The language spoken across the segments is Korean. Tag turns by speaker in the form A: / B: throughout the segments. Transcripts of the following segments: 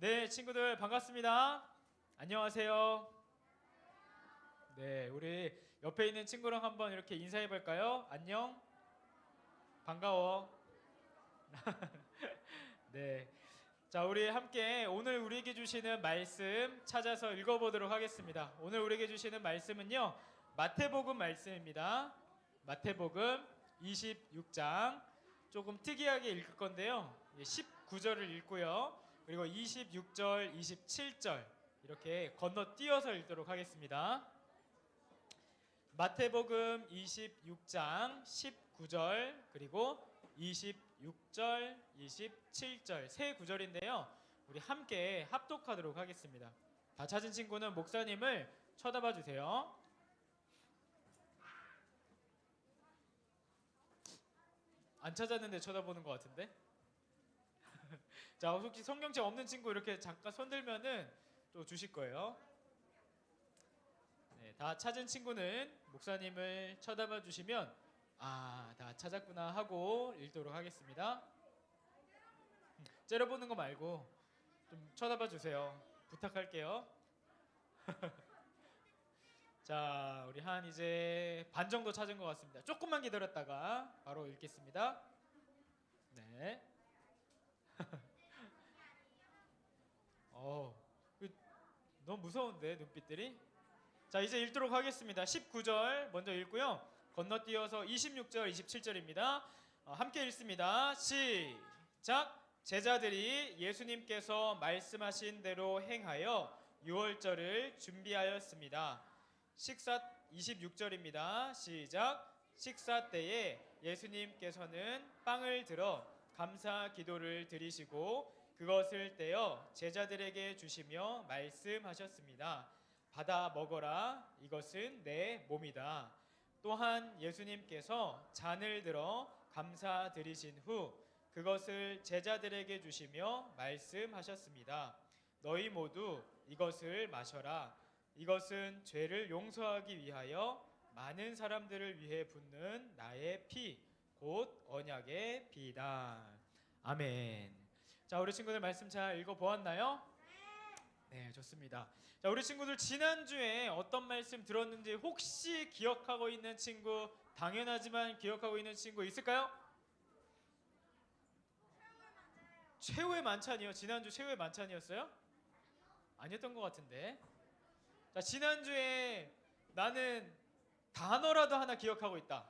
A: 네, 친구들 반갑습니다. 안녕하세요. 네, 우리 옆에 있는 친구랑 한번 이렇게 인사해 볼까요? 안녕. 반가워. 네. 자, 우리 함께 오늘 우리에게 주시는 말씀 찾아서 읽어보도록 하겠습니다. 오늘 우리에게 주시는 말씀은요, 마태복음 말씀입니다. 마태복음 26장. 조금 특이하게 읽을 건데요. 19절을 읽고요. 그리고 26절, 27절 이렇게 건너뛰어서 읽도록 하겠습니다. 마태복음 26장 19절 그리고 26절, 27절 세 구절인데요. 우리 함께 합독하도록 하겠습니다. 다 찾은 친구는 목사님을 쳐다봐 주세요. 안 찾았는데 쳐다보는 것 같은데? 자, 혹시 성경책 없는 친구 이렇게 잠깐 손 들면은 또 주실 거예요. 네, 다 찾은 친구는 목사님을 쳐다봐 주시면 다 찾았구나 하고 읽도록 하겠습니다. 째려보는 거 말고 좀 쳐다봐 주세요. 부탁할게요. 자, 우리 한 이제 반 정도 찾은 것 같습니다. 조금만 기다렸다가 바로 읽겠습니다. 네. 너무 무서운데 눈빛들이. 자, 이제 읽도록 하겠습니다. 19절 먼저 읽고요. 건너뛰어서 26절, 27절입니다. 함께 읽습니다. 시작. 제자들이 예수님께서 말씀하신 대로 행하여 유월절을 준비하였습니다. 식사 26절입니다. 시작. 식사 때에 예수님께서는 빵을 들어 감사 기도를 드리시고 그것을 떼어 제자들에게 주시며 말씀하셨습니다. 받아 먹어라. 이것은 내 몸이다. 또한 예수님께서 잔을 들어 감사드리신 후 그것을 제자들에게 주시며 말씀하셨습니다. 너희 모두 이것을 마셔라. 이것은 죄를 용서하기 위하여 많은 사람들을 위해 붓는 나의 피, 곧 언약의 피다. 아멘. 자, 우리 친구들 말씀 잘 읽어보았나요? 네, 좋습니다. 자, 우리 친구들 지난주에 어떤 말씀 들었는지 혹시 기억하고 있는 친구, 당연하지만 기억하고 있는 친구 있을까요? 최후의 만찬이요? 지난주 최후의 만찬이었어요? 아니었던 것 같은데. 자, 지난주에 나는 단어라도 하나 기억하고 있다.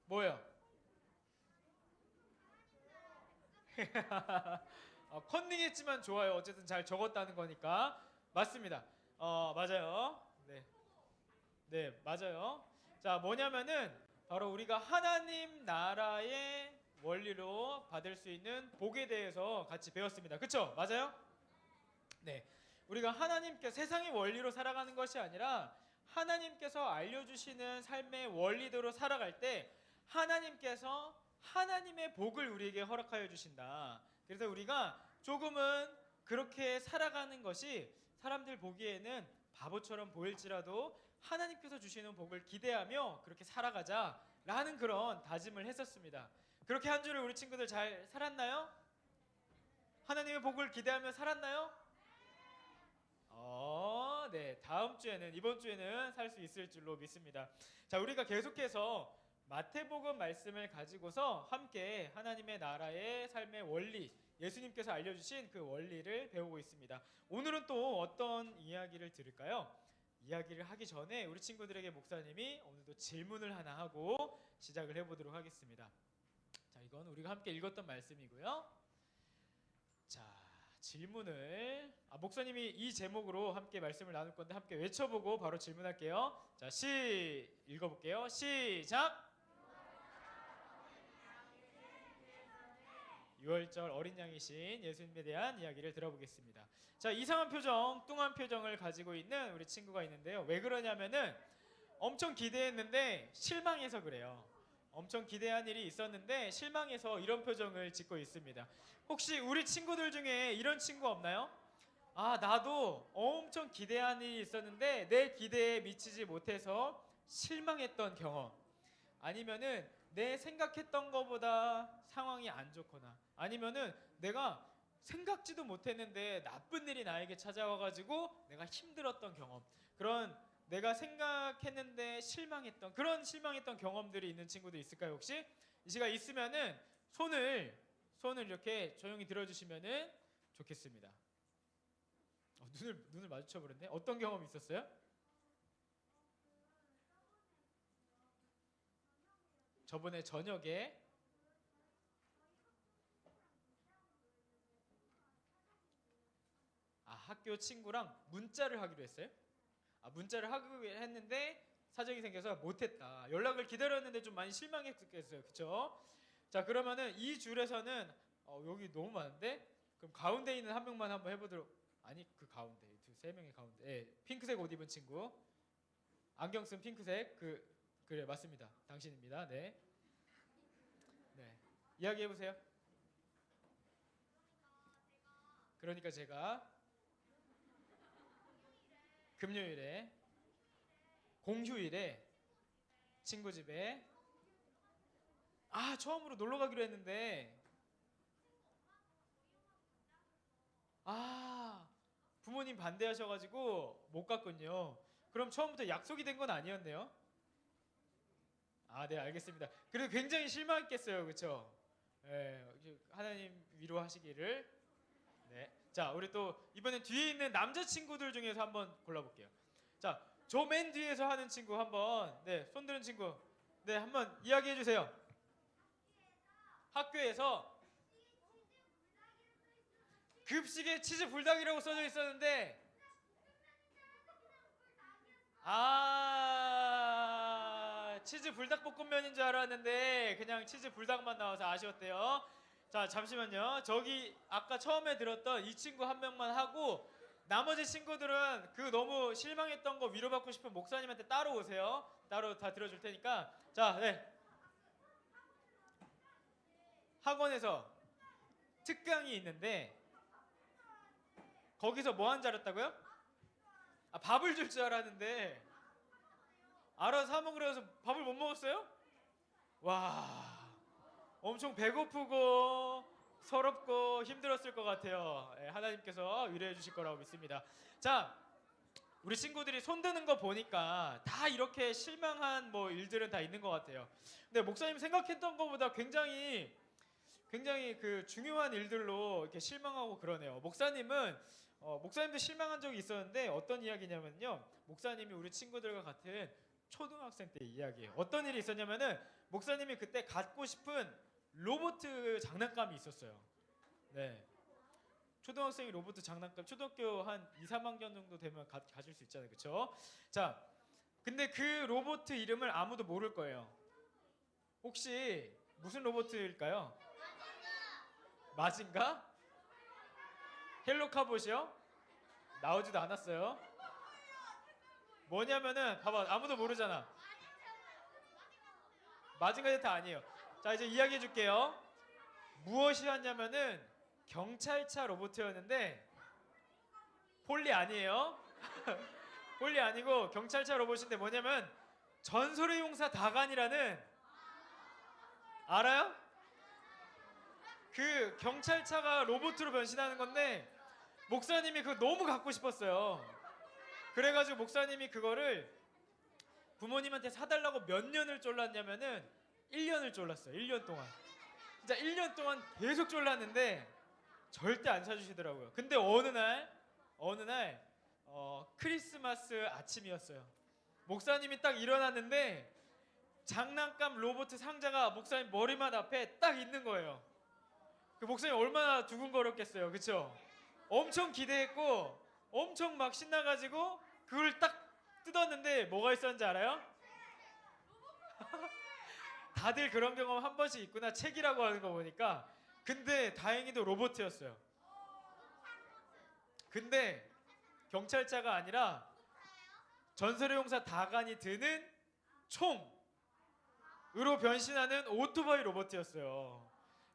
A: 뭐예요? 컨닝했지만 좋아요. 어쨌든 잘 적었다는 거니까. 맞습니다. 맞아요. 네. 네, 맞아요. 자, 뭐냐면은 바로 우리가 하나님 나라의 원리로 받을 수 있는 복에 대해서 같이 배웠습니다. 그쵸? 맞아요? 네. 우리가 하나님께 세상의 원리로 살아가는 것이 아니라 하나님께서 알려주시는 삶의 원리대로 살아갈 때 하나님께서 하나님의 복을 우리에게 허락하여 주신다. 그래서 우리가 조금은 그렇게 살아가는 것이 사람들 보기에는 바보처럼 보일지라도 하나님께서 주시는 복을 기대하며 그렇게 살아가자라는 그런 다짐을 했었습니다. 그렇게 한 주를 우리 친구들 잘 살았나요? 하나님의 복을 기대하며 살았나요? 네. 다음 주에는, 이번 주에는 살 수 있을 줄로 믿습니다. 자, 우리가 계속해서 마태복음 말씀을 가지고서 함께 하나님의 나라의 삶의 원리, 예수님께서 알려주신 그 원리를 배우고 있습니다. 오늘은 또 어떤 이야기를 들을까요? 이야기를 하기 전에 우리 친구들에게 목사님이 오늘도 질문을 하나 하고 시작을 해보도록 하겠습니다. 자, 이건 우리가 함께 읽었던 말씀이고요. 자, 질문을 목사님이 이 제목으로 함께 말씀을 나눌 건데 함께 외쳐보고 바로 질문할게요. 자, 읽어볼게요. 시작. 유월절 어린 양이신 예수님에 대한 이야기를 들어보겠습니다. 자, 이상한 표정, 뚱한 표정을 가지고 있는 우리 친구가 있는데요. 왜 그러냐면은 엄청 기대했는데 실망해서 그래요. 엄청 기대한 일이 있었는데 실망해서 이런 표정을 짓고 있습니다. 혹시 우리 친구들 중에 이런 친구 없나요? 나도 엄청 기대한 일이 있었는데 내 기대에 미치지 못해서 실망했던 경험. 아니면은 내 생각했던 것보다 상황이 안 좋거나 아니면은 내가 생각지도 못했는데 나쁜 일이 나에게 찾아와가지고 내가 힘들었던 경험, 그런 내가 생각했는데 실망했던 그런 실망했던 경험들이 있는 친구도 있을까요 혹시? 이 시간 있으면은 손을 이렇게 조용히 들어주시면은 좋겠습니다. 눈을 마주쳐 버렸네. 어떤 경험이 있었어요? 저번에 저녁에 학교 친구랑 문자를 하기로 했어요? 문자를 하기로 했는데 사정이 생겨서 못했다. 연락을 기다렸는데 좀 많이 실망했겠어요. 그쵸? 자, 그러면은 이 줄에서는 여기 너무 많은데 그럼 가운데 있는 한 명만 한번 해보도록. 아니, 그 가운데 세 명의 가운데. 예, 핑크색 옷 입은 친구, 안경 쓴 핑크색. 그래, 맞습니다. 당신입니다. 네, 네, 이야기해 보세요. 그러니까 제가 금요일에 공휴일에 친구 집에 처음으로 놀러 가기로 했는데 부모님 반대하셔가지고 못 갔군요. 그럼 처음부터 약속이 된 건 아니었네요. 네, 알겠습니다. 그래도 굉장히 실망했겠어요, 그렇죠? 예, 하나님 위로하시기를. 네, 자, 우리 또 이번엔 뒤에 있는 남자친구들 중에서 한번 골라볼게요. 자, 저 맨 뒤에서 하는 친구 한번, 네, 손 드는 친구, 네, 한번 이야기해 주세요. 학교에서 급식에 치즈 불닭이라고 써져 있었는데 치즈 불닭볶음면인 줄 알았는데 그냥 치즈 불닭만 나와서 아쉬웠대요. 자, 잠시만요. 저기 아까 처음에 들었던 이 친구 한 명만 하고 나머지 친구들은 그 너무 실망했던 거 위로받고 싶은 목사님한테 따로 오세요. 따로 다 들어줄 테니까. 자, 네. 학원에서 특강이 있는데 거기서 뭐 한 줄 알았다고요? 밥을 줄 줄 알았는데 알아서 사 먹으려 해서 밥을 못 먹었어요? 와, 엄청 배고프고 서럽고 힘들었을 것 같아요. 하나님께서 위로해 주실 거라고 믿습니다. 자, 우리 친구들이 손 드는 거 보니까 다 이렇게 실망한 일들은 다 있는 것 같아요. 근데 목사님 생각했던 것보다 굉장히 그 중요한 일들로 이렇게 실망하고 그러네요. 목사님도 실망한 적이 있었는데 어떤 이야기냐면요, 목사님이 우리 친구들과 같은 초등학생 때 이야기예요. 어떤 일이 있었냐면은 목사님이 그때 갖고 싶은 로봇 장난감이 있었어요. 네, 초등학생이 로봇 장난감, 초등학교 한 2, 3학년 정도 되면 가질 수 있잖아요, 그렇죠? 자, 근데 그 로봇 이름을 아무도 모를 거예요. 혹시 무슨 로봇일까요? 마징가? 헬로카봇이요? 나오지도 않았어요. 뭐냐면은 봐봐, 아무도 모르잖아. 마징가 제트 아니에요. 자, 이제 이야기해 줄게요. 무엇이었냐면은 경찰차 로봇이었는데 폴리 아니에요. 폴리 아니고 경찰차 로봇인데 뭐냐면 전설의 용사 다간이라는, 알아요? 그 경찰차가 로봇으로 변신하는 건데 목사님이 그거 너무 갖고 싶었어요. 그래가지고 목사님이 그거를 부모님한테 사달라고 몇 년을 쫄랐냐면은 1년을 쫄랐어요. 1년 동안. 진짜 1년 동안 계속 쫄랐는데 절대 안 사주시더라고요. 근데 어느 날 크리스마스 아침이었어요. 목사님이 딱 일어났는데 장난감 로봇 상자가 목사님 머리맡 앞에 딱 있는 거예요. 그 목사님 얼마나 두근거렸겠어요, 그쵸? 엄청 기대했고 엄청 막 신나가지고 그걸 딱 뜯었는데 뭐가 있었는지 알아요? 다들 그런 경험 한 번씩 있구나, 책이라고 하는 거 보니까. 근데 다행히도 로봇이었어요. 근데 경찰차가 아니라 전설의 용사 다간이 드는 총으로 변신하는 오토바이 로봇이었어요.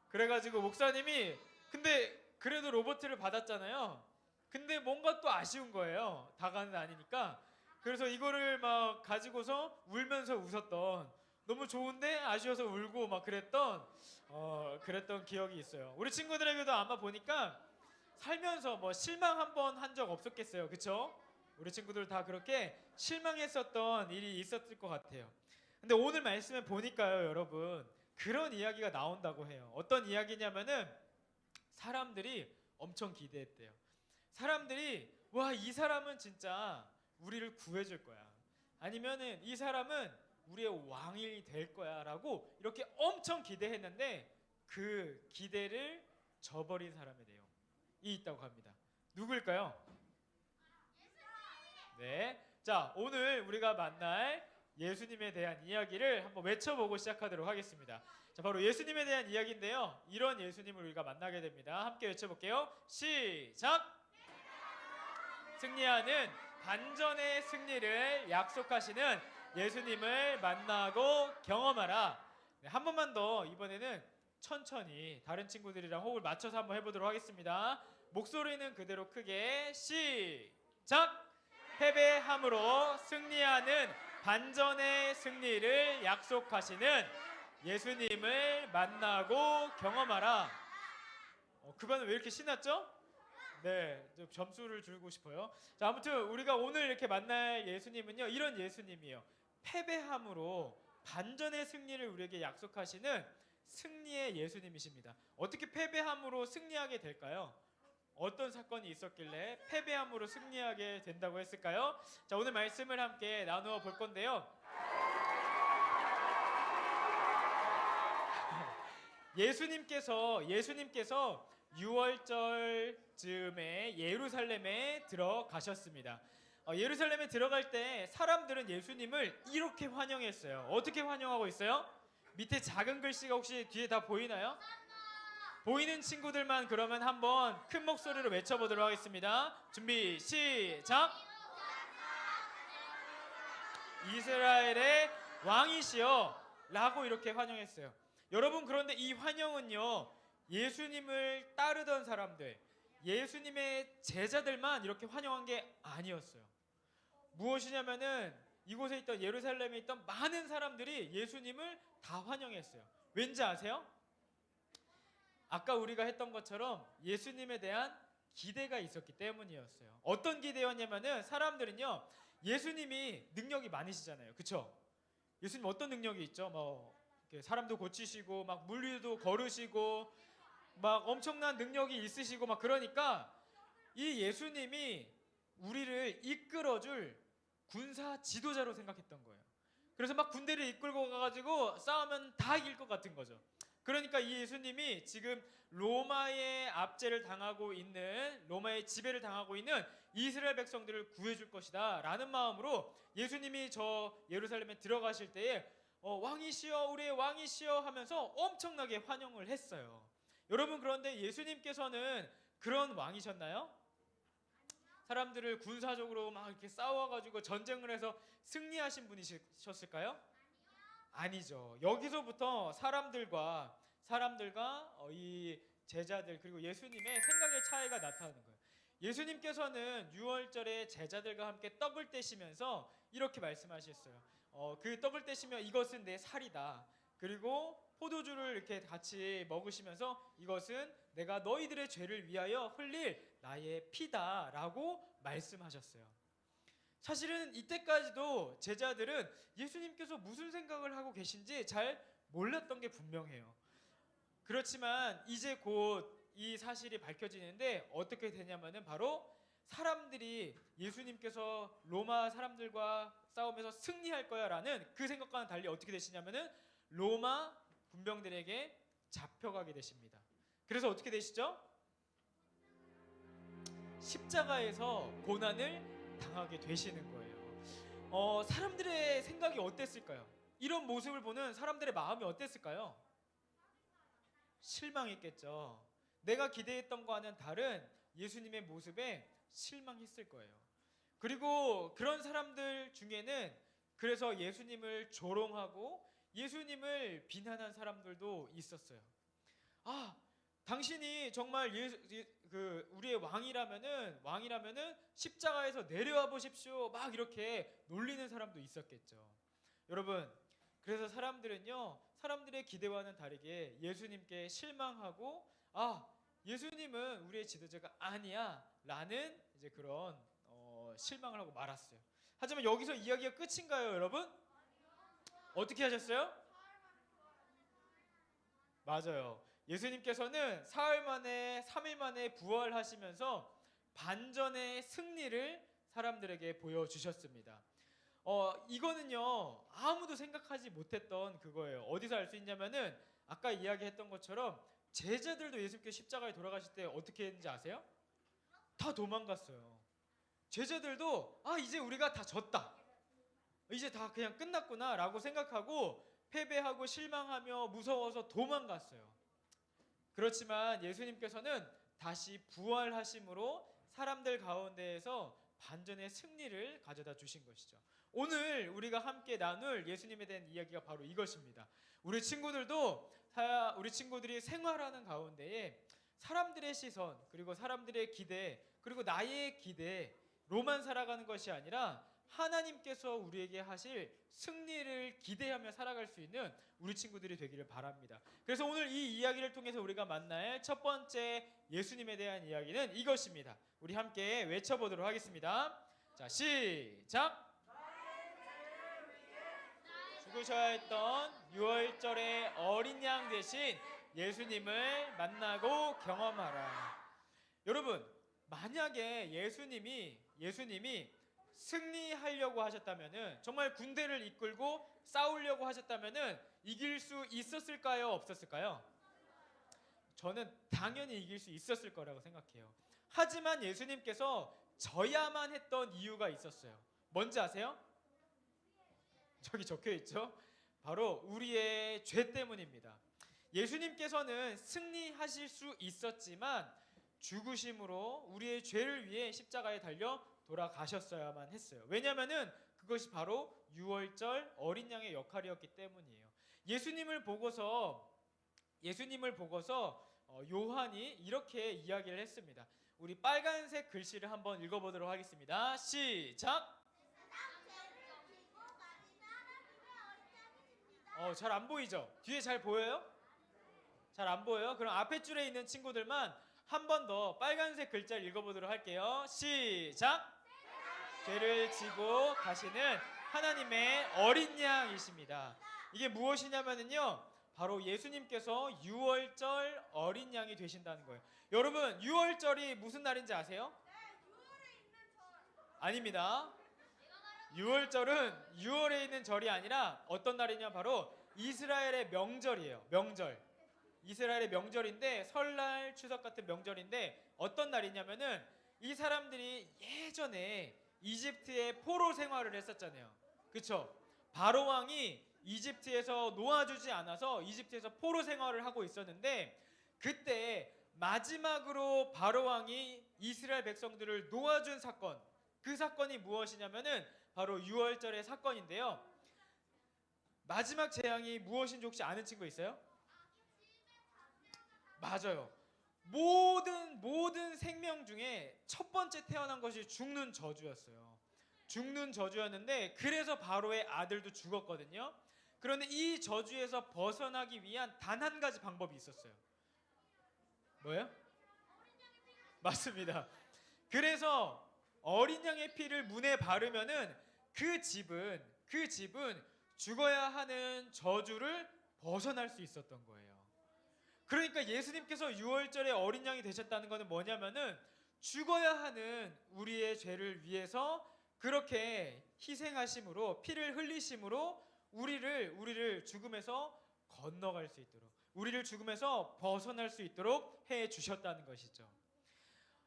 A: 그래가지고 목사님이, 근데 그래도 로봇을 받았잖아요. 근데 뭔가 또 아쉬운 거예요. 다간은 아니니까. 그래서 이거를 막 가지고서 울면서 웃었던, 너무 좋은데 아쉬워서 울고 막 그랬던 기억이 있어요. 우리 친구들에게도 아마 보니까 살면서 뭐 실망 한 번 한 적 없었겠어요, 그쵸? 우리 친구들 다 그렇게 실망했었던 일이 있었을 것 같아요. 근데 오늘 말씀을 보니까요, 여러분, 그런 이야기가 나온다고 해요. 어떤 이야기냐면은 사람들이 엄청 기대했대요. 사람들이 와, 이 사람은 진짜 우리를 구해줄 거야. 아니면은 이 사람은 우리의 왕이 될 거야라고 이렇게 엄청 기대했는데 그 기대를 저버린 사람의 내용이 있다고 합니다. 누구일까요? 네. 자, 오늘 우리가 만날 예수님에 대한 이야기를 한번 외쳐보고 시작하도록 하겠습니다. 자, 바로 예수님에 대한 이야기인데요. 이런 예수님을 우리가 만나게 됩니다. 함께 외쳐볼게요. 시작! 승리하는 반전의 승리를 약속하시는 예수님을 만나고 경험하라. 네, 한 번만 더 이번에는 천천히 다른 친구들이랑 호흡을 맞춰서 한번 해보도록 하겠습니다. 목소리는 그대로 크게 시작! 패배함으로 승리하는 반전의 승리를 약속하시는 예수님을 만나고 경험하라. 그 반은 왜 이렇게 신났죠? 네, 좀 점수를 주고 싶어요. 자, 아무튼 우리가 오늘 이렇게 만날 예수님은요, 이런 예수님이에요. 패배함으로 반전의 승리를 우리에게 약속하시는 승리의 예수님이십니다. 어떻게 패배함으로 승리하게 될까요? 어떤 사건이 있었길래 패배함으로 승리하게 된다고 했을까요? 자, 오늘 말씀을 함께 나누어 볼 건데요. 예수님께서 6월절 즈음에 예루살렘에 들어가셨습니다. 예루살렘에 들어갈 때 사람들은 예수님을 이렇게 환영했어요. 어떻게 환영하고 있어요? 밑에 작은 글씨가 혹시 뒤에 다 보이나요? 보이는 친구들만 그러면 한번 큰 목소리로 외쳐보도록 하겠습니다. 준비 시작! 이스라엘의 왕이시여 라고 이렇게 환영했어요. 여러분, 그런데 이 환영은요, 예수님을 따르던 사람들, 예수님의 제자들만 이렇게 환영한 게 아니었어요. 무엇이냐면은 이곳에 있던 예루살렘에 있던 많은 사람들이 예수님을 다 환영했어요. 왠지 아세요? 아까 우리가 했던 것처럼 예수님에 대한 기대가 있었기 때문이었어요. 어떤 기대였냐면은 사람들은요, 예수님이 능력이 많으시잖아요, 그쵸? 예수님 어떤 능력이 있죠? 뭐 사람도 고치시고 막 물 위도 걸으시고 막 엄청난 능력이 있으시고 막 그러니까 이 예수님이 우리를 이끌어줄 군사 지도자로 생각했던 거예요. 그래서 막 군대를 이끌고 가가지고 싸우면 다 이길 것 같은 거죠. 그러니까 이 예수님이 지금 로마의 압제를 당하고 있는, 로마의 지배를 당하고 있는 이스라엘 백성들을 구해줄 것이다 라는 마음으로 예수님이 저 예루살렘에 들어가실 때에 왕이시여, 우리의 왕이시여 하면서 엄청나게 환영을 했어요. 여러분, 그런데 예수님께서는 그런 왕이셨나요? 사람들을 군사적으로 막 이렇게 싸워가지고 전쟁을 해서 승리하신 분이셨을까요? 아니죠. 여기서부터 사람들과 이 제자들 그리고 예수님의 생각의 차이가 나타나는 거예요. 예수님께서는 6월절에 제자들과 함께 떡을 떼시면서 이렇게 말씀하셨어요. 그 떡을 떼시며 이것은 내 살이다. 그리고 포도주를 이렇게 같이 먹으시면서 이것은 내가 너희들의 죄를 위하여 흘릴 나의 피다라고 말씀하셨어요. 사실은 이때까지도 제자들은 예수님께서 무슨 생각을 하고 계신지 잘 몰랐던 게 분명해요. 그렇지만 이제 곧 이 사실이 밝혀지는데 어떻게 되냐면은 바로 사람들이 예수님께서 로마 사람들과 싸우면서 승리할 거야 라는 그 생각과는 달리 어떻게 되시냐면은 로마 군병들에게 잡혀가게 되십니다. 그래서 어떻게 되시죠? 십자가에서 고난을 당하게 되시는 거예요. 사람들의 생각이 어땠을까요? 이런 모습을 보는 사람들의 마음이 어땠을까요? 실망했겠죠. 내가 기대했던 것과는 다른 예수님의 모습에 실망했을 거예요. 그리고 그런 사람들 중에는 그래서 예수님을 조롱하고 예수님을 비난한 사람들도 있었어요. 아, 당신이 정말 우리의 왕이라면은 십자가에서 내려와 보십시오. 막 이렇게 놀리는 사람도 있었겠죠. 여러분, 그래서 사람들은요, 사람들의 기대와는 다르게 예수님께 실망하고 예수님은 우리의 지도자가 아니야 라는 이제 그런 실망을 하고 말았어요. 하지만 여기서 이야기가 끝인가요, 여러분? 어떻게 하셨어요? 맞아요. 예수님께서는 사흘 만에 3일 만에 부활하시면서 반전의 승리를 사람들에게 보여주셨습니다. 이거는요 아무도 생각하지 못했던 그거예요. 어디서 알 수 있냐면은 아까 이야기했던 것처럼 제자들도 예수님께서 십자가에 돌아가실 때 어떻게 했는지 아세요? 다 도망갔어요. 제자들도 이제 우리가 다 졌다, 이제 다 그냥 끝났구나 라고 생각하고 패배하고 실망하며 무서워서 도망갔어요. 그렇지만 예수님께서는 다시 부활하심으로 사람들 가운데에서 반전의 승리를 가져다 주신 것이죠. 오늘 우리가 함께 나눌 예수님에 대한 이야기가 바로 이것입니다. 우리 친구들이 생활하는 가운데에 사람들의 시선, 그리고 사람들의 기대, 그리고 나의 기대로만 살아가는 것이 아니라 하나님께서 우리에게 하실 승리를 기대하며 살아갈 수 있는 우리 친구들이 되기를 바랍니다. 그래서 오늘 이 이야기를 통해서 우리가 만날 첫 번째 예수님에 대한 이야기는 이것입니다. 우리 함께 외쳐보도록 하겠습니다. 자, 시작! 죽으셔야 했던 6월절의 어린 양 대신 예수님을 만나고 경험하라. 여러분, 만약에 예수님이 승리하려고 하셨다면은, 정말 군대를 이끌고 싸우려고 하셨다면은 이길 수 있었을까요? 없었을까요? 저는 당연히 이길 수 있었을 거라고 생각해요. 하지만 예수님께서 져야만 했던 이유가 있었어요. 뭔지 아세요? 저기 적혀 있죠? 바로 우리의 죄 때문입니다. 예수님께서는 승리하실 수 있었지만 죽으심으로 우리의 죄를 위해 십자가에 달려 돌아가셨어야만 했어요. 왜냐하면은 그것이 바로 유월절 어린 양의 역할이었기 때문이에요. 예수님을 보고서 요한이 이렇게 이야기를 했습니다. 우리 빨간색 글씨를 한번 읽어보도록 하겠습니다. 시작! 잘 안 보이죠? 뒤에 잘 보여요? 잘 안 보여요? 그럼 앞에 줄에 있는 친구들만 한 번 더 빨간색 글자를 읽어보도록 할게요. 시작! 죄를 지고 가시는 하나님의 어린 양이십니다. 이게 무엇이냐면요, 바로 예수님께서 유월절 어린 양이 되신다는 거예요. 여러분, 유월절이 무슨 날인지 아세요? 아닙니다. 유월절은 6월에 있는 절이 아니라 어떤 날이냐, 바로 이스라엘의 명절이에요. 이스라엘의 명절인데, 설날, 추석 같은 명절인데 어떤 날이냐면은 이 사람들이 예전에 이집트의 포로 생활을 했었잖아요. 그쵸? 바로 왕이 이집트에서 놓아주지 않아서 이집트에서 포로 생활을 하고 있었는데, 그때 마지막으로 바로 왕이 이스라엘 백성들을 놓아준 사건, 그 사건이 무엇이냐면은 바로 유월절의 사건인데요. 마지막 재앙이 무엇인지 혹시 아는 친구 있어요? 맞아요. 모든 생명 중에 첫 번째 태어난 것이 죽는 저주였어요. 죽는 저주였는데, 그래서 바로의 아들도 죽었거든요. 그런데 이 저주에서 벗어나기 위한 단 한 가지 방법이 있었어요. 뭐예요? 맞습니다. 그래서 어린 양의 피를 문에 바르면은 그 집은 죽어야 하는 저주를 벗어날 수 있었던 거예요. 그러니까 예수님께서 유월절에 어린 양이 되셨다는 것은 뭐냐면은 죽어야 하는 우리의 죄를 위해서 그렇게 희생하심으로, 피를 흘리심으로 우리를 죽음에서 건너갈 수 있도록, 우리를 죽음에서 벗어날 수 있도록 해 주셨다는 것이죠.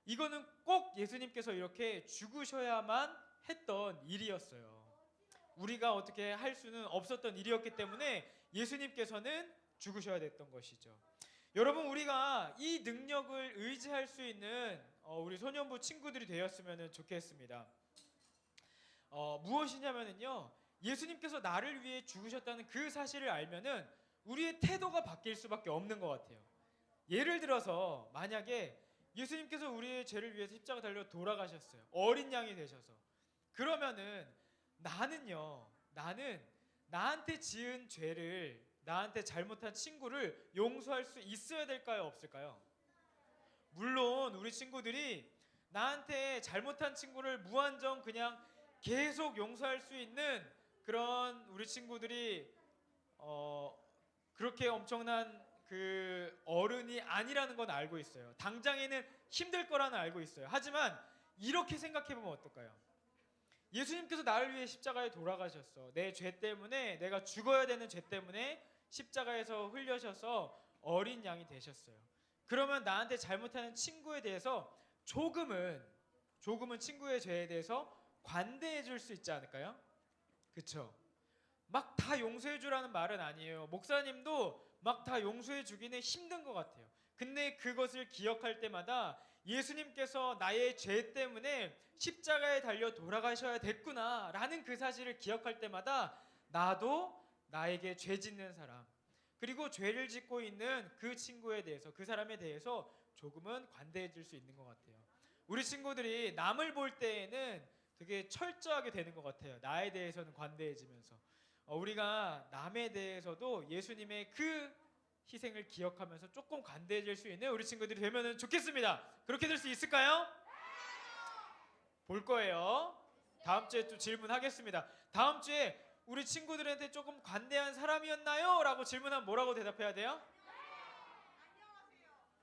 A: 이거는 꼭 예수님께서 이렇게 죽으셔야만 했던 일이었어요. 우리가 어떻게 할 수는 없었던 일이었기 때문에 예수님께서는 죽으셔야 됐던 것이죠. 여러분, 우리가 이 능력을 의지할 수 있는 우리 소년부 친구들이 되었으면 좋겠습니다. 무엇이냐면요, 예수님께서 나를 위해 죽으셨다는 그 사실을 알면은 우리의 태도가 바뀔 수밖에 없는 것 같아요. 예를 들어서 만약에 예수님께서 우리의 죄를 위해서 십자가 달려 돌아가셨어요. 어린 양이 되셔서. 그러면은 나는 나한테 지은 죄를, 나한테 잘못한 친구를 용서할 수 있어야 될까요? 없을까요? 물론 우리 친구들이 나한테 잘못한 친구를 무한정 그냥 계속 용서할 수 있는 그런 우리 친구들이 그렇게 엄청난 그 어른이 아니라는 건 알고 있어요. 당장에는 힘들 거라는 알고 있어요. 하지만 이렇게 생각해 보면 어떨까요? 예수님께서 나를 위해 십자가에 돌아가셨어. 내 죄 때문에, 내가 죽어야 되는 죄 때문에 십자가에서 흘려셔서 어린 양이 되셨어요. 그러면 나한테 잘못하는 친구에 대해서 조금은 친구의 죄에 대해서 관대해 줄 수 있지 않을까요? 그쵸? 막 다 용서해 주라는 말은 아니에요. 목사님도 막 다 용서해 주기는 힘든 것 같아요. 근데 그것을 기억할 때마다 예수님께서 나의 죄 때문에 십자가에 달려 돌아가셔야 됐구나 라는 그 사실을 기억할 때마다 나도 나에게 죄 짓는 사람, 그리고 죄를 짓고 있는 그 친구에 대해서, 그 사람에 대해서 조금은 관대해질 수 있는 것 같아요. 우리 친구들이 남을 볼 때에는 되게 철저하게 되는 것 같아요. 나에 대해서는 관대해지면서 우리가 남에 대해서도 예수님의 그 희생을 기억하면서 조금 관대해질 수 있는 우리 친구들이 되면 좋겠습니다. 그렇게 될 수 있을까요? 볼 거예요. 다음 주에 또 질문하겠습니다. 다음 주에 우리 친구들한테 조금 관대한 사람이었나요? 라고 질문하면 뭐라고 대답해야 돼요?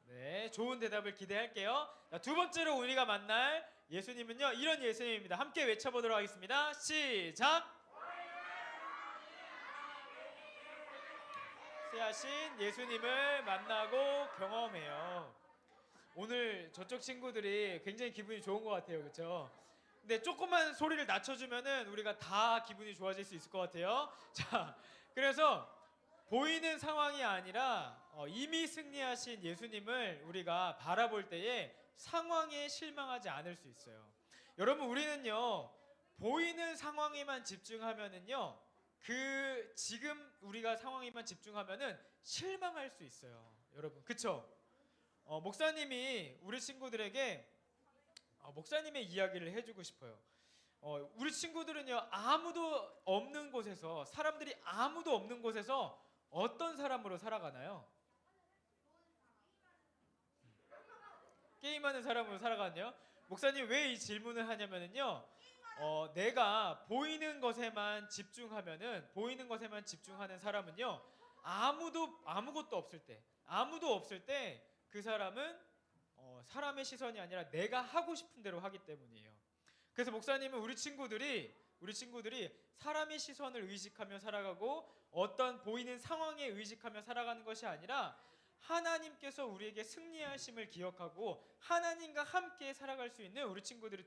A: 네, 좋은 대답을 기대할게요. 자, 두 번째로 우리가 만날 예수님은요, 이런 예수님입니다. 함께 외쳐보도록 하겠습니다. 시작! 세하신 예수님을 만나고 경험해요. 오늘 저쪽 친구들이 굉장히 기분이 좋은 것 같아요. 그렇죠? 근데 조금만 소리를 낮춰주면은 우리가 다 기분이 좋아질 수 있을 것 같아요. 자, 그래서 보이는 상황이 아니라 이미 승리하신 예수님을 우리가 바라볼 때에 상황에 실망하지 않을 수 있어요. 여러분, 우리는요, 보이는 상황에만 집중하면은요, 그 지금 우리가 상황에만 집중하면은 실망할 수 있어요. 여러분, 그쵸? 목사님이 우리 친구들에게 목사님의 이야기를 해주고 싶어요. 우리 친구들은요, 아무도 없는 곳에서, 사람들이 아무도 없는 곳에서 어떤 사람으로 살아가나요? 게임하는 사람으로 살아가네요. 목사님 왜 이 질문을 하냐면요, 내가 보이는 것에만 집중하면은, 보이는 것에만 집중하는 사람은요, 아무것도 없을 때 그 사람은 사람의 시선이 아니라 내가 하고 싶은 대로 하기 때문이에요. 그래서 목사님은 우리 친구들이 사람의 시선을 의식하며 살아가고 어떤 보이는 상황에 의식하며 살아가는 것이 아니라 하나님께서 우리에게 승리하심을 기억하고 하나님과 함께 살아갈 수 있는 우리 친구들이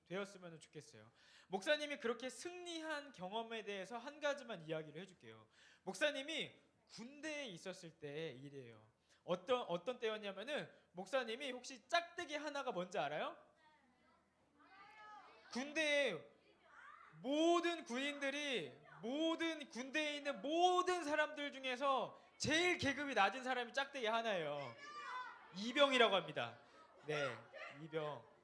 A: 되었으면 좋겠어요. 목사님이 그렇게 승리한 경험에 대해서 한 가지만 이야기를 해줄게요. 목사님이 군대에 있었을 때 일이에요. 어떤 때였냐면은, 목사님이 혹시 짝대기 하나가 뭔지 알아요? 군대에 모든 군인들이, 모든 군대에 있는 모든 사람들 중에서 제일 계급이 낮은 사람이 짝대기 하나예요. 이병이라고 합니다. 네,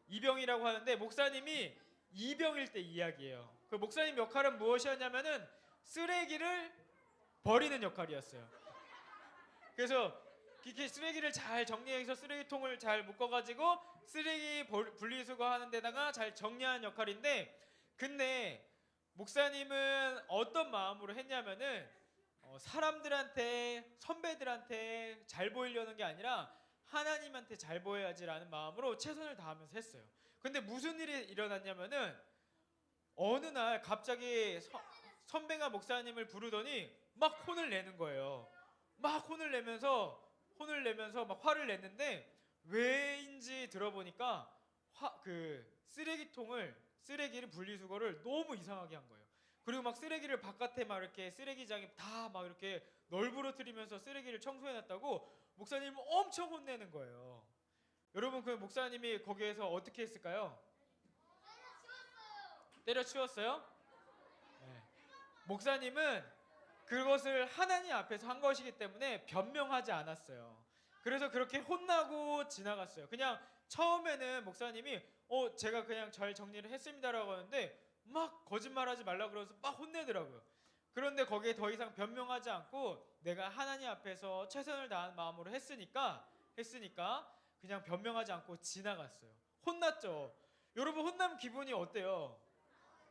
A: 이병이라고 하는데, 목사님이 이병일 때 이야기예요. 그 목사님 역할은 무엇이었냐면은 쓰레기를 버리는 역할이었어요. 그래서 이렇게 쓰레기를 잘 정리해서 쓰레기통을 잘 묶어가지고 쓰레기 분리수거하는 데다가 잘 정리하는 역할인데, 근데 목사님은 어떤 마음으로 했냐면은 사람들한테, 선배들한테 잘 보이려는 게 아니라 하나님한테 잘 보여야지라는 마음으로 최선을 다하면서 했어요. 근데 무슨 일이 일어났냐면은 어느 날 갑자기 선배가 목사님을 부르더니 막 혼을 내는 거예요. 막 혼을 내면서 막 화를 냈는데, 왜인지 들어보니까 쓰레기를 분리수거를 너무 이상하게 한 거예요. 그리고 막 쓰레기를 바깥에 막 이렇게 쓰레기장에 다 막 이렇게 널브러뜨리면서 쓰레기를 청소해놨다고 목사님을 엄청 혼내는 거예요. 여러분, 그 목사님이 거기에서 어떻게 했을까요? 때려치웠어요? 네. 목사님은 그것을 하나님 앞에서 한 것이기 때문에 변명하지 않았어요. 그래서 그렇게 혼나고 지나갔어요. 그냥 처음에는 목사님이 제가 그냥 잘 정리를 했습니다라고 하는데 막 거짓말하지 말라 그러면서 막 혼내더라고요. 그런데 거기에 더 이상 변명하지 않고 내가 하나님 앞에서 최선을 다한 마음으로 했으니까 그냥 변명하지 않고 지나갔어요. 혼났죠. 여러분 혼남 기분이 어때요?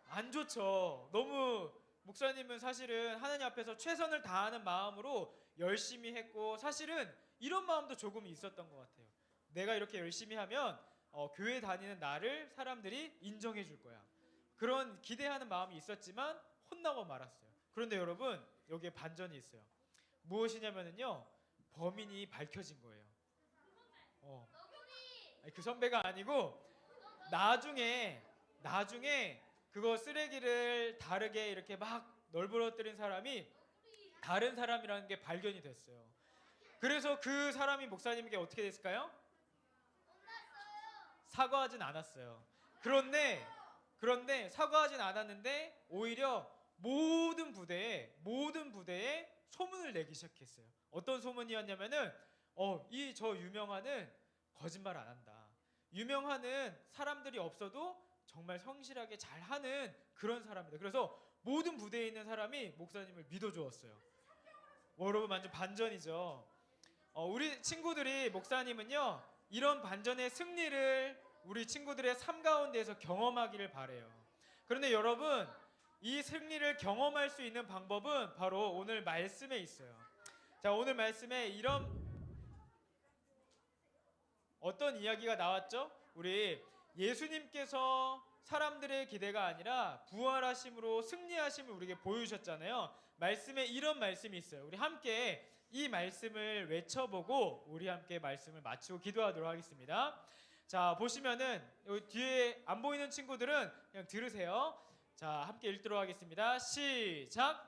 A: 안 좋죠. 너무 목사님은 사실은 하나님 앞에서 최선을 다하는 마음으로 열심히 했고 사실은 이런 마음도 조금 있었던 것 같아요. 내가 이렇게 열심히 하면 교회 다니는 나를 사람들이 인정해 줄 거야. 그런 기대하는 마음이 있었지만 혼나고 말았어요. 그런데 여러분 여기에 반전이 있어요. 무엇이냐면요 범인이 밝혀진 거예요. 아니, 그 선배가 아니고 나중에 그거 쓰레기를 다르게 이렇게 막 널브러뜨린 사람이 다른 사람이라는 게 발견이 됐어요. 그래서 그 사람이 목사님에게 어떻게 됐을까요? 사과하진 않았어요. 그런데 사과하진 않았는데 오히려 모든 부대에 소문을 내기 시작했어요. 어떤 소문이었냐면은 이 저 유명한은 거짓말 안 한다. 유명한은 사람들이 없어도 정말 성실하게 잘하는 그런 사람이다. 그래서 모든 부대에 있는 사람이 목사님을 믿어주었어요. 여러분 완전 반전이죠. 우리 친구들이 목사님은요 이런 반전의 승리를 우리 친구들의 삶 가운데에서 경험하기를 바래요. 그런데 여러분 이 승리를 경험할 수 있는 방법은 바로 오늘 말씀에 있어요. 자, 오늘 말씀에 이런 어떤 이야기가 나왔죠? 우리 예수님께서 사람들의 기대가 아니라 부활하심으로 승리하심을 우리에게 보여주셨잖아요. 말씀에 이런 말씀이 있어요. 우리 함께 이 말씀을 외쳐보고 우리 함께 말씀을 마치고 기도하도록 하겠습니다. 자, 보시면은 여기 뒤에 안 보이는 친구들은 그냥 들으세요. 자, 함께 읽도록 하겠습니다. 시작.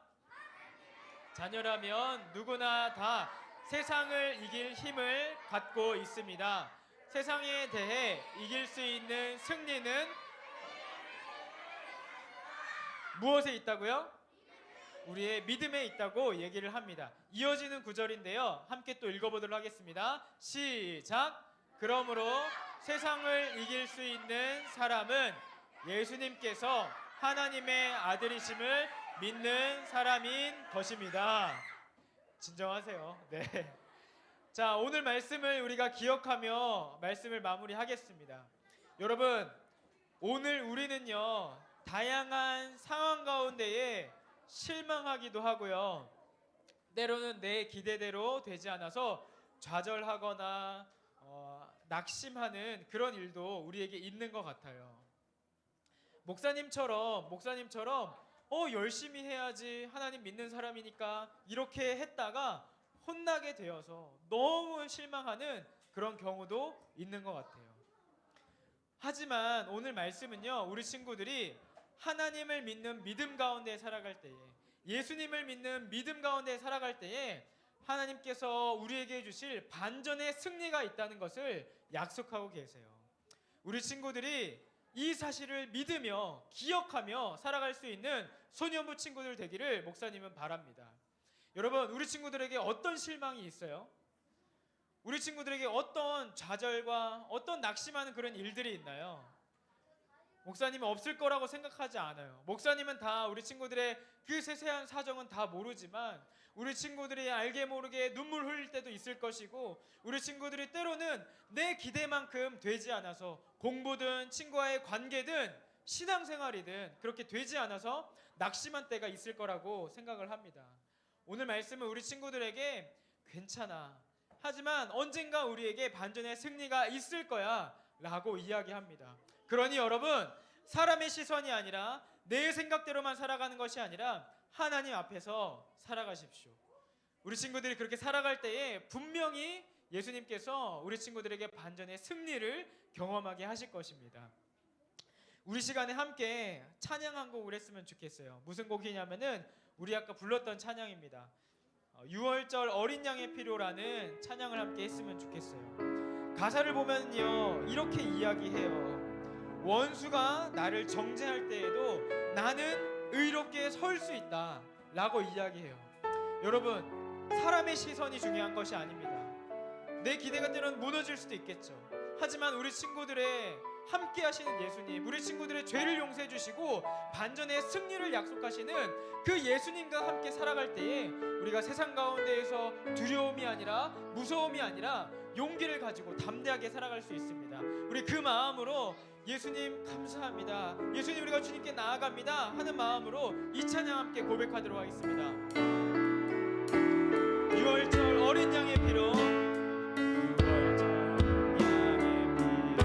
A: 자녀라면 누구나 다 세상을 이길 힘을 갖고 있습니다. 세상에 대해 이길 수 있는 승리는 무엇에 있다고요? 우리의 믿음에 있다고 얘기를 합니다. 이어지는 구절인데요. 함께 또 읽어보도록 하겠습니다. 시작. 그러므로 세상을 이길 수 있는 사람은 예수님께서 하나님의 아들이심을 믿는 사람인 것입니다. 진정하세요. 네. 자, 오늘 말씀을 우리가 기억하며 말씀을 마무리하겠습니다. 여러분, 오늘 우리는요 다양한 상황 가운데에 실망하기도 하고요, 때로는 내 기대대로 되지 않아서 좌절하거나 낙심하는 그런 일도 우리에게 있는 것 같아요. 목사님처럼 열심히 해야지 하나님 믿는 사람이니까 이렇게 했다가 혼나게 되어서 너무 실망하는 그런 경우도 있는 것 같아요. 하지만 오늘 말씀은요 우리 친구들이 하나님을 믿는 믿음 가운데 살아갈 때에, 예수님을 믿는 믿음 가운데 살아갈 때에 하나님께서 우리에게 주실 반전의 승리가 있다는 것을 약속하고 계세요. 우리 친구들이 이 사실을 믿으며 기억하며 살아갈 수 있는 소년부 친구들 되기를 목사님은 바랍니다. 여러분, 우리 친구들에게 어떤 실망이 있어요? 우리 친구들에게 어떤 좌절과 어떤 낙심하는 그런 일들이 있나요? 목사님은 없을 거라고 생각하지 않아요. 목사님은 다 우리 친구들의 그 세세한 사정은 다 모르지만 우리 친구들이 알게 모르게 눈물 흘릴 때도 있을 것이고, 우리 친구들이 때로는 내 기대만큼 되지 않아서 공부든 친구와의 관계든 신앙생활이든 그렇게 되지 않아서 낙심한 때가 있을 거라고 생각을 합니다. 오늘 말씀은 우리 친구들에게 괜찮아, 하지만 언젠가 우리에게 반전의 승리가 있을 거야 라고 이야기합니다. 그러니 여러분, 사람의 시선이 아니라 내 생각대로만 살아가는 것이 아니라 하나님 앞에서 살아가십시오. 우리 친구들이 그렇게 살아갈 때에 분명히 예수님께서 우리 친구들에게 반전의 승리를 경험하게 하실 것입니다. 우리 시간에 함께 찬양 한 곡을 했으면 좋겠어요. 무슨 곡이냐면은 우리 아까 불렀던 찬양입니다. 6월절 어린 양의 필요라는 찬양을 함께 했으면 좋겠어요. 가사를 보면요 이렇게 이야기해요. 원수가 나를 정죄할 때에도 나는 의롭게 설 수 있다 라고 이야기해요. 여러분, 사람의 시선이 중요한 것이 아닙니다. 내 기대가 때로는 무너질 수도 있겠죠. 하지만 우리 친구들의 함께 하시는 예수님, 우리 친구들의 죄를 용서해 주시고 반전의 승리를 약속하시는 그 예수님과 함께 살아갈 때에 우리가 세상 가운데에서 두려움이 아니라 무서움이 아니라 용기를 가지고 담대하게 살아갈 수 있습니다. 우리 그 마음으로 예수님 감사합니다, 예수님 우리가 주님께 나아갑니다 하는 마음으로 이 찬양 함께 고백하도록 하겠습니다. 6월절 어린 양의 피로, 6월절 양의 피로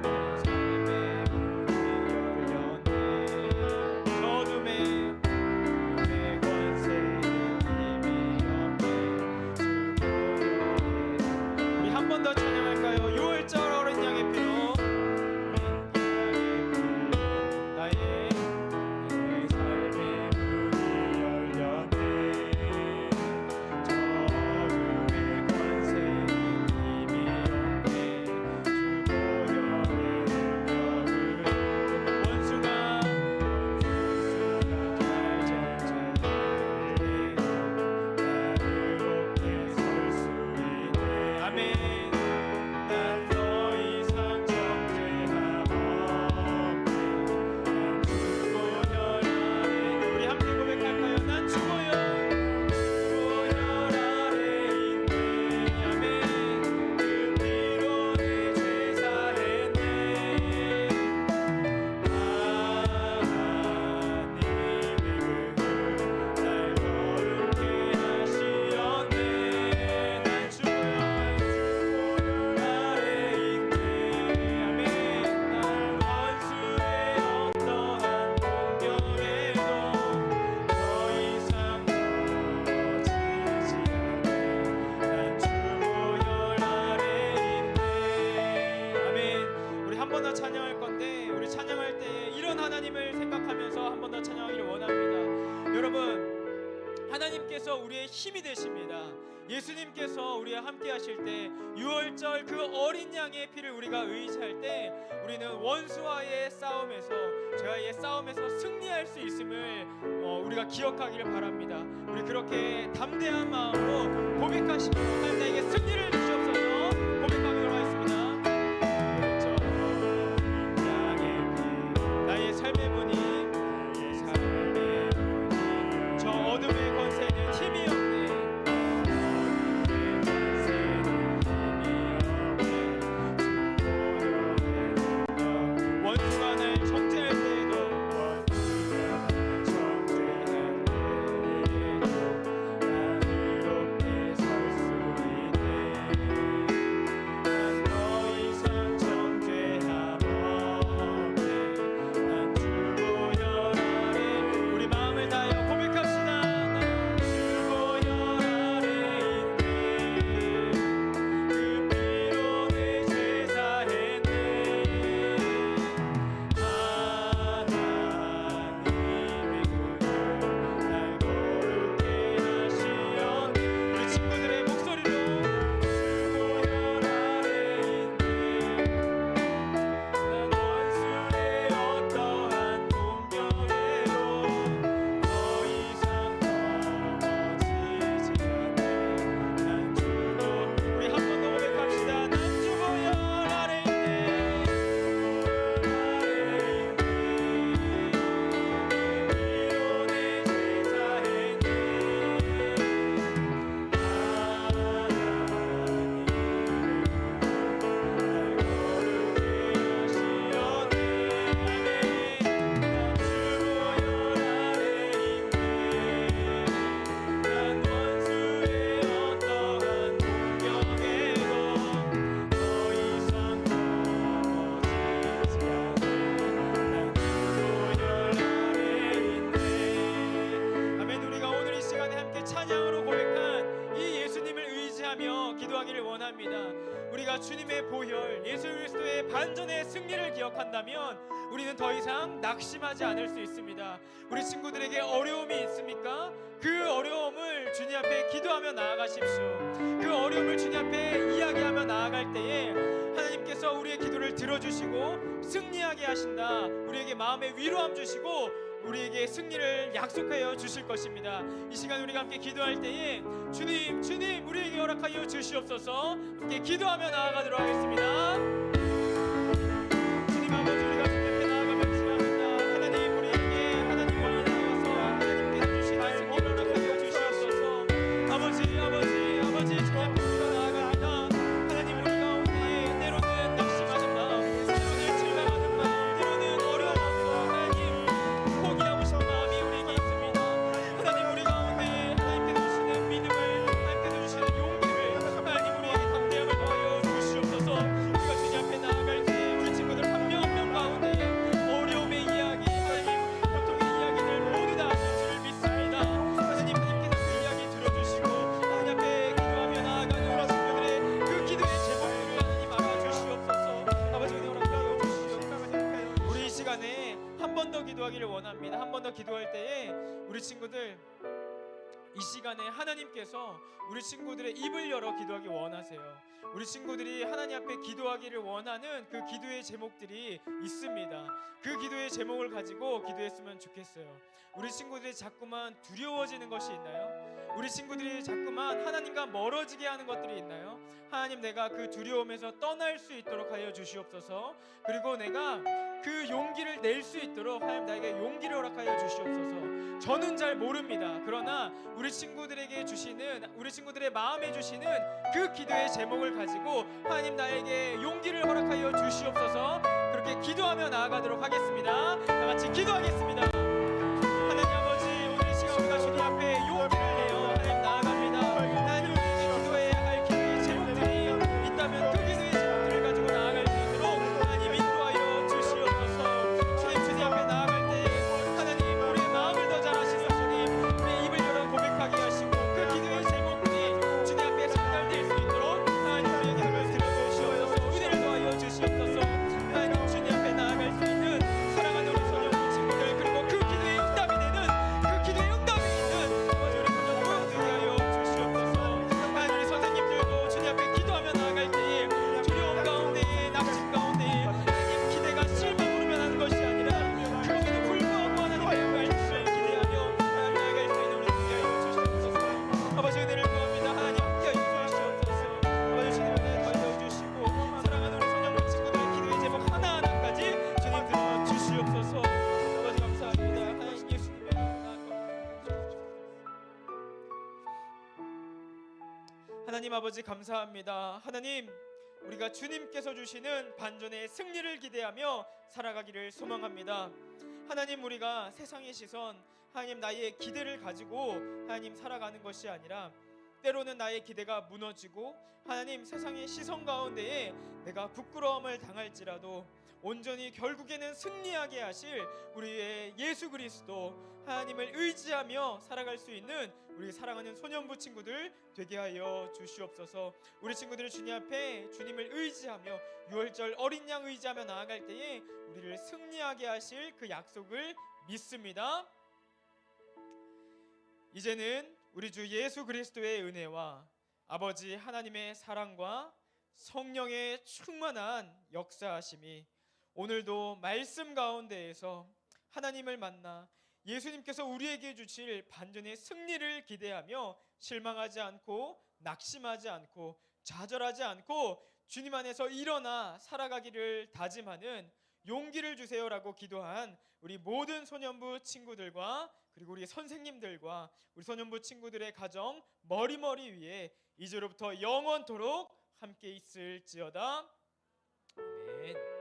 A: 내 삶의 문이 열렸네. 어둠의 권세는 힘이 없네. 주보혈에 우리 한 번 더 찬양할까요? 6월절 어린 양의 피로, 나의 삶의 문이 열렸네. 저 어둠의 권세는 힘이 없네. 주보혈의 능력으로 원수가 날 정죄하네. 나를 높게 설 수 있네. 아멘. 난 더 이상 정죄함 없네. 난 주보혈 아래, 우리 함께 고백할까요? 난 주보혈 아래 있네. 아멘. 그 피로 내 죄 사했네. 하나님의 은혜로 날 거룩해 하시었네. 난 주보혈 아래 있네. 아멘. 날 원수의 어떠한 공격에도 더 이상 넘어지지 않네. 난 주보혈 아래 있네. 아멘. 우리 한 번 더 찬양할 건데, 우리 찬양할 때 이런 하나님을 생각하면서 한 번 더 찬양하기를 원합니다. 여러분, 하나님께서 우리의 힘이 되십니다. 예수님께서 우리와 함께 하실 때 6월절 그 어린 양의 피를 우리가 의지할 때 우리는 원수와의 싸움에서, 저와의 싸움에서 승리할 수 있음을 우리가 기억하기를 바랍니다. 우리 그렇게 담대한 마음으로 고백하시며 하나님 나에게 승리를 주시옵소서 고백하도록 하겠습니다. 6월절 양의 피, 나의 삶의 문이, 나의 삶의 문이, 저 어둠의 권세는 힘이 없네. 원수가 날 정죄할 때에도, 원수가 날 정죄할 때에도 나를 높게 설 수 있네. 난 더 이상 정죄함 없네. 난 주보혈 아래, 우리 마음을 다하여 고백합시다. 난 주보혈 아래 있네. 그 피로 내 죄 사했네. 하나님의 은혜로 날 거룩해 하시었네. 우리 친구들의 목소리로 주보혈 아래 있네. 난 원수의 어떠한 공격에도 더 이상 넘어지지 않네. 난 주보, 우리 한 번 더 고백합시다. 난 주보혈 아래 있네. 피로 내 죄 사했네. 아멘. 우리가 오늘 이 시간에 함께 찬양으로 고백한 이 예수님을 의지하며 기도하기를 원합니다. 우리가 주님의 보혈, 예수 그리스도의 반전의 승리를 기억한다면 우리는 더 이상 낙심하지 않을 수 있습니다. 우리 친구들에게 어려움이 있습니까? 그 어려움을 주님 앞에 기도하며 나아가십시오. 그 어려움을 주님 앞에 이야기하며 나아갈 때에 하나님께서 우리의 기도를 들어주시고 승리하게 하신다. 우리에게 마음의 위로함 주시고 우리에게 승리를 약속하여 주실 것입니다. 이 시간 우리가 함께 기도할 때에 주님, 주님 우리에게 허락하여 주시옵소서. 함께 기도하며 나아가도록 하겠습니다. 주님 아버지, 우리가 주님 앞에 나아가며 기도합니다. 하나님, 우리에게 하나님 원인하여서 하나님께서 주신 승리를 허락하여 주시옵소서. 아버지 주님 앞에 기도하옵니다. 번 더 기도하기를 원합니다. 한 번 더 기도할 때에 우리 친구들 이 시간에 하나님께서 우리 친구들의 입을 열어 기도하기 원하세요. 우리 친구들이 하나님 앞에 기도하기를 원하는 그 기도의 제목들이 있습니다. 그 기도의 제목을 가지고 기도했으면 좋겠어요. 우리 친구들이 자꾸만 두려워지는 것이 있나요? 우리 친구들이 자꾸만 하나님과 멀어지게 하는 것들이 있나요? 하나님, 내가 그 두려움에서 떠날 수 있도록 하여 주시옵소서. 그리고 내가 그 용기를 낼 수 있도록 하나님 나에게 용기를 허락하여 주시옵소서. 저는 잘 모릅니다. 그러나 우리 친구들에게 주시는, 우리 친구들의 마음에 주시는 그 기도의 제목을 가지고 하나님 나에게 용기를 허락하여 주시옵소서. 그렇게 기도하며 나아가도록 하겠습니다. 다 같이 기도하겠습니다. 하나님 아버지, 오늘 이 시간 우리가 주님 앞에 용기를 내어 하나님 나아갑니다. 하나님, 우리 기도해야 할 기도의 제목들이 있다면 그 기도의 제목들을 가지고 나아갈 수 있도록 하나님 인도하여 주시옵소서. 주님 앞에 나아갈 때 하나님 우리의 마음을 더 잘 아시는 주님, 우리의 입을 열어 고백하게 하시고 그 기도의 제목들이 주님 앞에 전달될 수 있도록 하나님 우리에게 힘을 들어주시옵소서. 은혜를 더하여 주시옵소서. 하나님 주님 앞에 나아갈 수 있는 사랑하는 우리 소녀 친구들, 그리고 그 기도의 응답이 되는, 그 기도의 응답이 있는 아버지 우리 소녀 되게 하여 주시옵소서. 하나님 우리 선생님들도 주님 앞에 기도하며 나아갈 때에 두려움 가운데, 낙심 가운데 하나님 기대가 실망으로 변하는 것이 아니라 그럼에도 불구하고 하나님의 말씀을 기대하며 하나님 나아갈 수 있는 우리 되게 하여 주시옵소서. 아버지 은혜를 구합니다. 하나님 함께하여 주시옵소서. 아버지 주님 은혜 더하여 주시고 사랑하는 우리 소녀 친구들의 기도의 제목 하나하나까지 주님 들어주시옵소서. 아버지 감사합니다. 하나님 예수님의 하나님 아버지 감사합니다. 하나님, 우리가 주님께서 주시는 반전의 승리를 기대하며 살아가기를 소망합니다. 하나님, 우리가 세상의 시선, 하나님 나의 기대를 가지고 하나님 살아가는 것이 아니라 때로는 나의 기대가 무너지고 하나님 세상의 시선 가운데에 내가 부끄러움을 당할지라도 온전히 결국에는 승리하게 하실 우리의 예수 그리스도 하나님을 의지하며 살아갈 수 있는 우리 사랑하는 소년부 친구들 되게 하여 주시옵소서. 우리 친구들을 주님 앞에 주님을 의지하며 유월절 어린 양 의지하며 나아갈 때에 우리를 승리하게 하실 그 약속을 믿습니다. 이제는 우리 주 예수 그리스도의 은혜와 아버지 하나님의 사랑과 성령의 충만한 역사하심이 오늘도 말씀 가운데에서 하나님을 만나 예수님께서 우리에게 주실 반전의 승리를 기대하며 실망하지 않고 낙심하지 않고 좌절하지 않고 주님 안에서 일어나 살아가기를 다짐하는 용기를 주세요라고 기도한 우리 모든 소년부 친구들과 그리고 우리 선생님들과 우리 소년부 친구들의 가정 머리머리 위에 이제로부터 영원토록 함께 있을지어다. 아멘.